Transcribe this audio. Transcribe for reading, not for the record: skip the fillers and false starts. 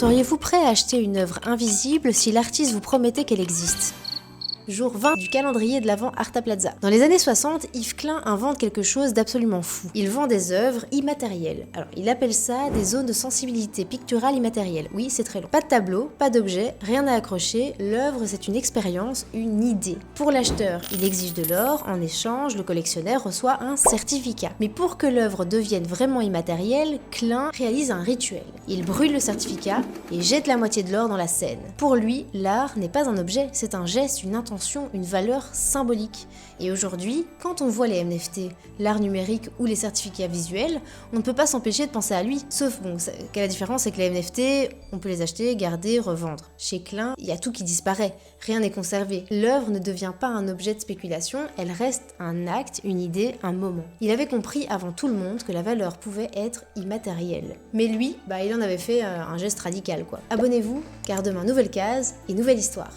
Seriez-vous prêt à acheter une œuvre invisible si l'artiste vous promettait qu'elle existe ? Jour 20 du calendrier de l'Avent Arta Plaza. Dans les années 60, Yves Klein invente quelque chose d'absolument fou. Il vend des œuvres immatérielles. Alors, il appelle ça des zones de sensibilité picturale immatérielle. Oui, c'est très long. Pas de tableau, pas d'objet, rien à accrocher. L'œuvre, c'est une expérience, une idée. Pour l'acheteur, il exige de l'or. En échange, le collectionneur reçoit un certificat. Mais pour que l'œuvre devienne vraiment immatérielle, Klein réalise un rituel. Il brûle le certificat et jette la moitié de l'or dans la Seine. Pour lui, l'art n'est pas un objet, c'est un geste, une intention, une valeur symbolique. Et aujourd'hui, quand on voit les NFT, l'art numérique ou les certificats visuels, on ne peut pas s'empêcher de penser à lui. Sauf, la différence, c'est que les NFT, on peut les acheter, garder, revendre. Chez Klein, il y a tout qui disparaît, rien n'est conservé. L'œuvre ne devient pas un objet de spéculation, elle reste un acte, une idée, un moment. Il avait compris avant tout le monde que la valeur pouvait être immatérielle. Mais lui, il en avait fait un geste radical, quoi. Abonnez-vous, car demain, nouvelle case et nouvelle histoire.